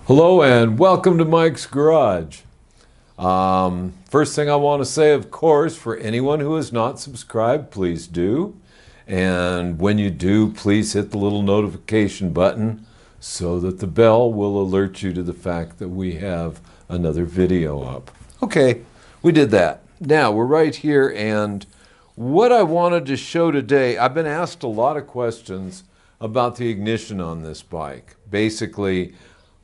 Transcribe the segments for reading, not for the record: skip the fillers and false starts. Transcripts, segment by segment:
Hello and welcome to Mike's Garage. First thing I want to say, of course, for anyone who has not subscribed, please do. And when you do, please hit the little notification button so that the bell will alert you to the fact that we have another video up. Okay, we did that. Now we're right here, and what I wanted to show today, I've been asked a lot of questions about the ignition on this bike. Basically,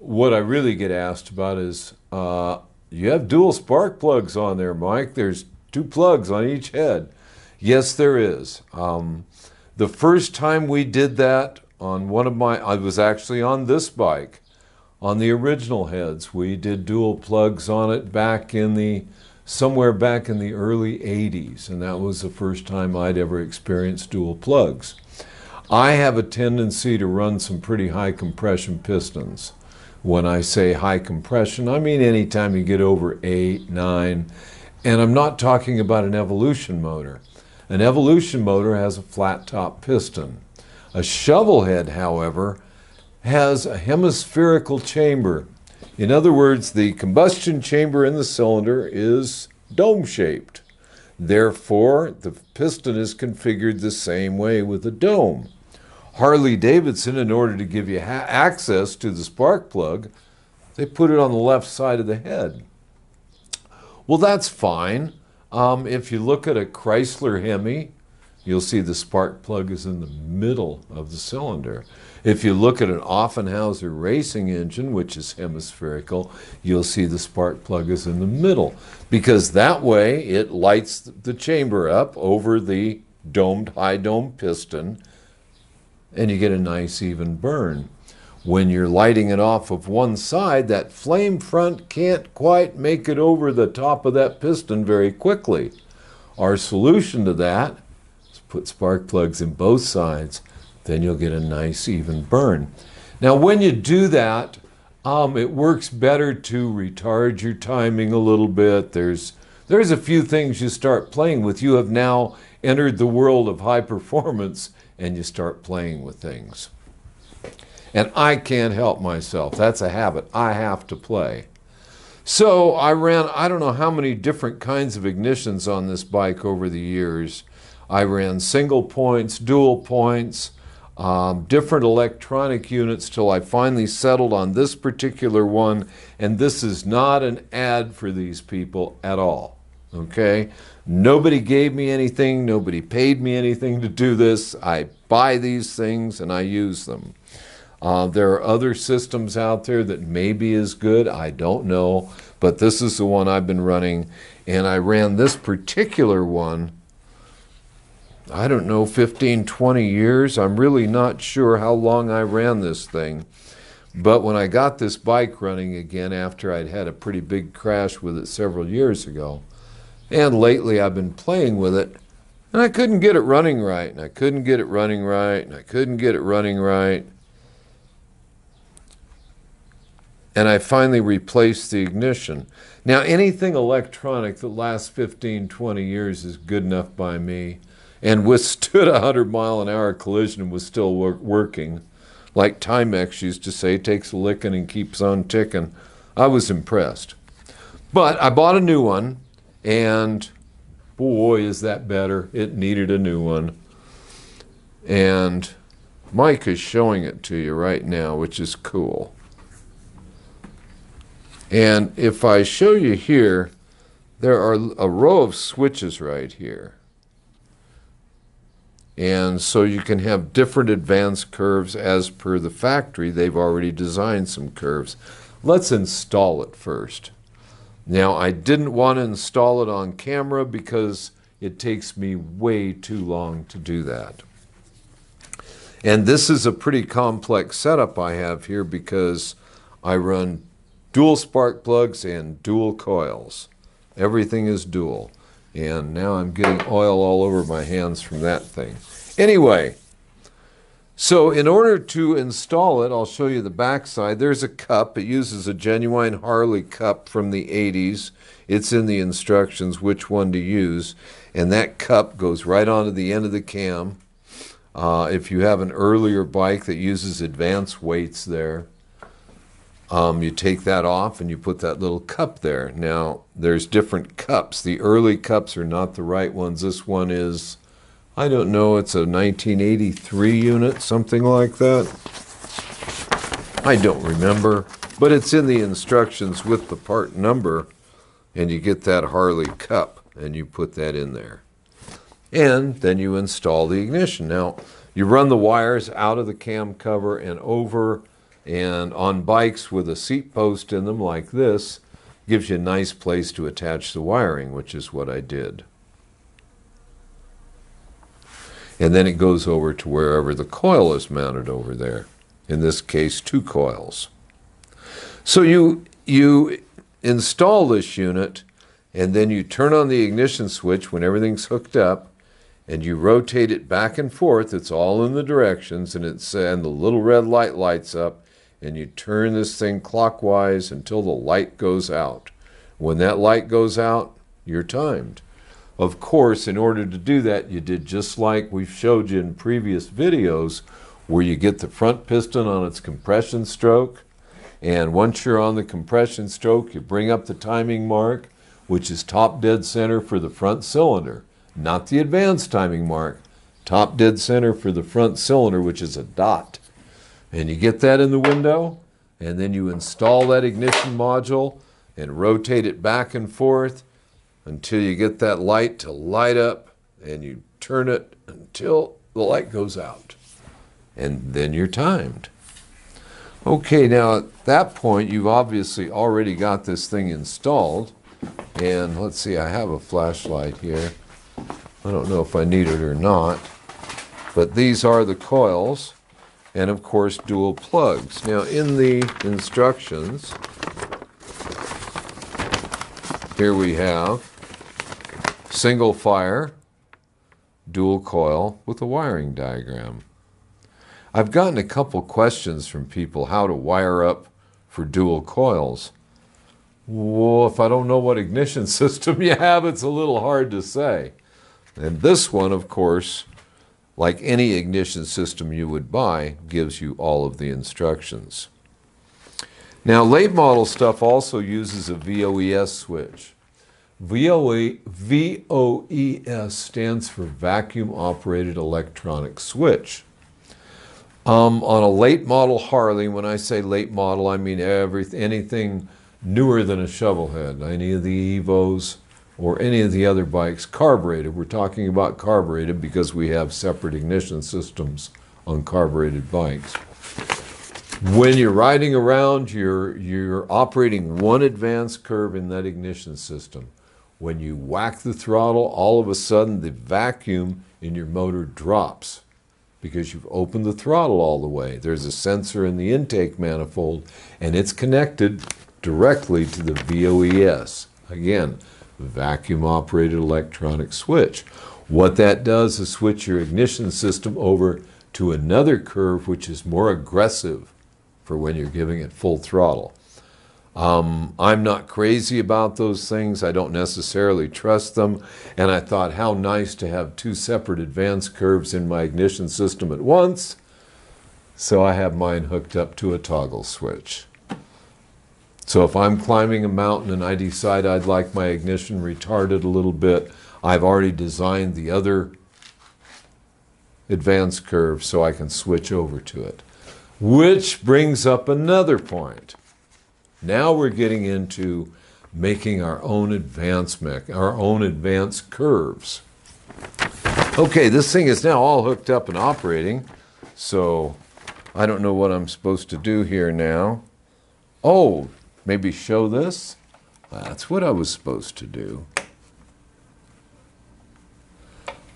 what I really get asked about is, you have dual spark plugs on there, Mike. There's two plugs on each head. Yes, there is. The first time we did that on I was actually on this bike, on the original heads. We did dual plugs on it somewhere back in the early 80s, and that was the first time I'd ever experienced dual plugs. I have a tendency to run some pretty high compression pistons. When I say high compression, I mean anytime you get over 8, 9, and I'm not talking about an evolution motor. An evolution motor has a flat top piston. A shovelhead, however, has a hemispherical chamber. In other words, the combustion chamber in the cylinder is dome-shaped. Therefore, the piston is configured the same way with a dome. Harley Davidson, in order to give you access to the spark plug, they put it on the left side of the head. Well, that's fine. If you look at a Chrysler Hemi, you'll see the spark plug is in the middle of the cylinder. If you look at an Offenhauser racing engine, which is hemispherical, you'll see the spark plug is in the middle, because that way it lights the chamber up over the high dome piston, and you get a nice even burn. When you're lighting it off of one side, that flame front can't quite make it over the top of that piston very quickly. Our solution to that is put spark plugs in both sides, then you'll get a nice even burn. Now when you do that, it works better to retard your timing a little bit. There's a few things you start playing with. You have now entered the world of high performance, and you start playing with things. And I can't help myself. That's a habit. I have to play. So I ran, I don't know how many different kinds of ignitions on this bike over the years. I ran single points, dual points, different electronic units till I finally settled on this particular one. And this is not an ad for these people at all. Okay? Nobody gave me anything. Nobody paid me anything to do this. I buy these things and I use them. There are other systems out there that may be as good. I don't know. But this is the one I've been running. And I ran this particular one, I don't know, 15, 20 years. I'm really not sure how long I ran this thing. But when I got this bike running again after I'd had a pretty big crash with it several years ago, and lately I've been playing with it, and I couldn't get it running right, and I couldn't get it running right, and I couldn't get it running right. And I finally replaced the ignition. Now, anything electronic that lasts 15, 20 years is good enough by me, and withstood a 100-mile-an-hour collision and was still working. Like Timex used to say, takes a licking and keeps on ticking. I was impressed. But I bought a new one. And boy, is that better. It needed a new one. And Mike is showing it to you right now, which is cool. And if I show you here, there are a row of switches right here. And so you can have different advanced curves as per the factory. They've already designed some curves. Let's install it first. Now, I didn't want to install it on camera because it takes me way too long to do that. And this is a pretty complex setup I have here because I run dual spark plugs and dual coils. Everything is dual. And now I'm getting oil all over my hands from that thing. Anyway, so in order to install it, I'll show you the back side. There's a cup. It uses a genuine Harley cup from the 80s. It's in the instructions which one to use. And that cup goes right onto the end of the cam. If you have an earlier bike that uses advanced weights there, You take that off and you put that little cup there. Now, there's different cups. The early cups are not the right ones. This one is, I don't know, it's a 1983 unit, something like that. I don't remember, but it's in the instructions with the part number, and you get that Harley cup, and you put that in there. And then you install the ignition. Now, you run the wires out of the cam cover and over, and on bikes with a seat post in them like this, gives you a nice place to attach the wiring, which is what I did. And then it goes over to wherever the coil is mounted over there. In this case, 2 coils. So you install this unit, and then you turn on the ignition switch when everything's hooked up, and you rotate it back and forth. It's all in the directions, and the little red light lights up, and you turn this thing clockwise until the light goes out. When that light goes out, you're timed. Of course, in order to do that, you did just like we've showed you in previous videos, where you get the front piston on its compression stroke, and once you're on the compression stroke, you bring up the timing mark, which is top dead center for the front cylinder, not the advanced timing mark, top dead center for the front cylinder, which is a dot. And you get that in the window, and then you install that ignition module and rotate it back and forth until you get that light to light up, and you turn it until the light goes out. And then you're timed. Okay, now at that point, you've obviously already got this thing installed. And let's see, I have a flashlight here. I don't know if I need it or not. But these are the coils, and of course, dual plugs. Now, in the instructions, here we have single fire, dual coil with a wiring diagram. I've gotten a couple questions from people how to wire up for dual coils. Well, if I don't know what ignition system you have, it's a little hard to say. And this one, of course, like any ignition system you would buy, gives you all of the instructions. Now, late model stuff also uses a VOES switch. VOES stands for Vacuum Operated Electronic Switch. On a late model Harley, when I say late model, I mean anything newer than a Shovelhead, any of the Evos or any of the other bikes, carbureted. We're talking about carbureted because we have separate ignition systems on carbureted bikes. When you're riding around, you're operating one advance curve in that ignition system. When you whack the throttle, all of a sudden the vacuum in your motor drops, because you've opened the throttle all the way. There's a sensor in the intake manifold, and it's connected directly to the VOES. Again, vacuum-operated electronic switch. What that does is switch your ignition system over to another curve which is more aggressive for when you're giving it full throttle. I'm not crazy about those things. I don't necessarily trust them. And I thought, how nice to have 2 separate advance curves in my ignition system at once. So I have mine hooked up to a toggle switch. So if I'm climbing a mountain and I decide I'd like my ignition retarded a little bit, I've already designed the other advance curve so I can switch over to it. Which brings up another point. Now we're getting into making our own advance curves. Okay, this thing is now all hooked up and operating, so I don't know what I'm supposed to do here now. Oh, maybe show this? That's what I was supposed to do.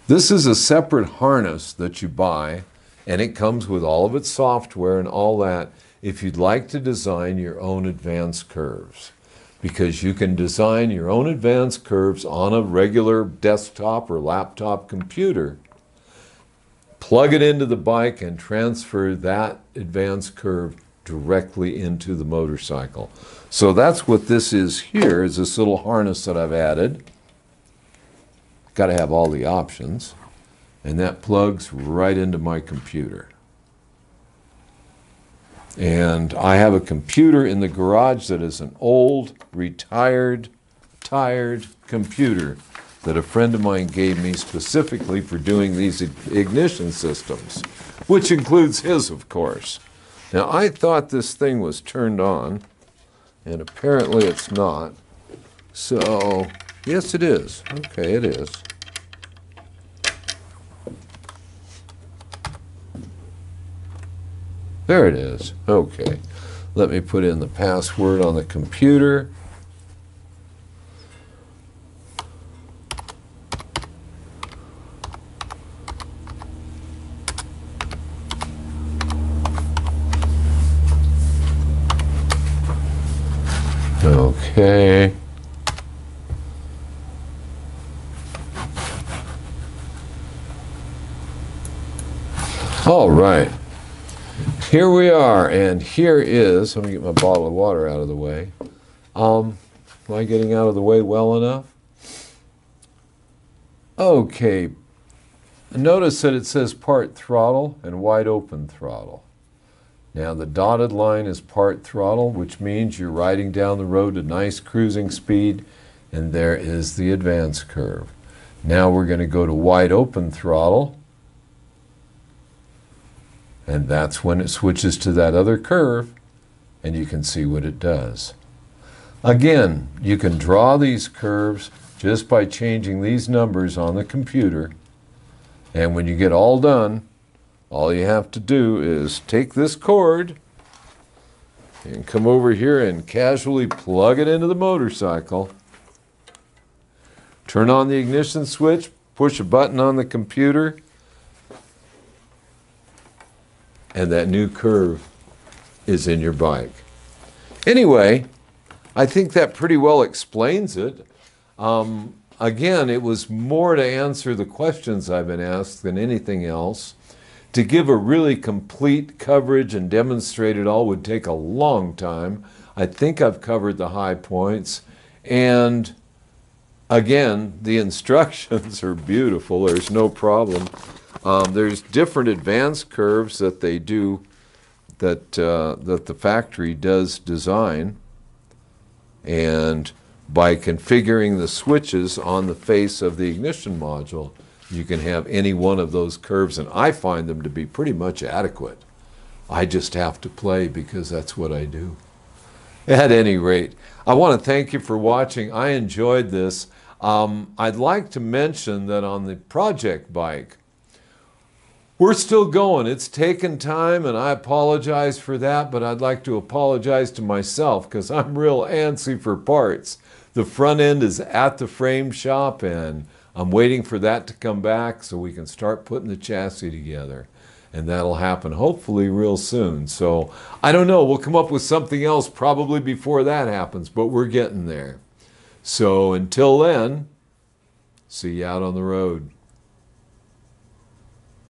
This is a separate harness that you buy, and it comes with all of its software and all that if you'd like to design your own advance curves. Because you can design your own advance curves on a regular desktop or laptop computer, plug it into the bike, and transfer that advance curve directly into the motorcycle. So that's what this is here, is this little harness that I've added. Got to have all the options. And that plugs right into my computer. And I have a computer in the garage that is an old, retired, tired computer that a friend of mine gave me specifically for doing these ignition systems, which includes his, of course. Now, I thought this thing was turned on, and apparently it's not. So, yes, it is. Okay, it is. There it is. Okay. Let me put in the password on the computer. Okay. All right. Here we are, and here is, let me get my bottle of water out of the way. Am I getting out of the way well enough? Okay. Notice that it says part throttle and wide open throttle. Now the dotted line is part throttle, which means you're riding down the road at nice cruising speed, and there is the advance curve. Now we're going to go to wide open throttle, and that's when it switches to that other curve, and you can see what it does. Again, you can draw these curves just by changing these numbers on the computer, and when you get all done, all you have to do is take this cord and come over here and casually plug it into the motorcycle, turn on the ignition switch, push a button on the computer, and that new curve is in your bike. Anyway, I think that pretty well explains it. Again, it was more to answer the questions I've been asked than anything else. To give a really complete coverage and demonstrate it all would take a long time. I think I've covered the high points. And again, the instructions are beautiful. There's no problem. There's different advance curves that they do, that the factory does design. And by configuring the switches on the face of the ignition module, you can have any one of those curves, and I find them to be pretty much adequate. I just have to play because that's what I do. At any rate, I want to thank you for watching. I enjoyed this. I'd like to mention that on the project bike, we're still going. It's taken time, and I apologize for that, but I'd like to apologize to myself because I'm real antsy for parts. The front end is at the frame shop, and I'm waiting for that to come back so we can start putting the chassis together. And that'll happen hopefully real soon. So I don't know, we'll come up with something else probably before that happens, but we're getting there. So until then, see you out on the road.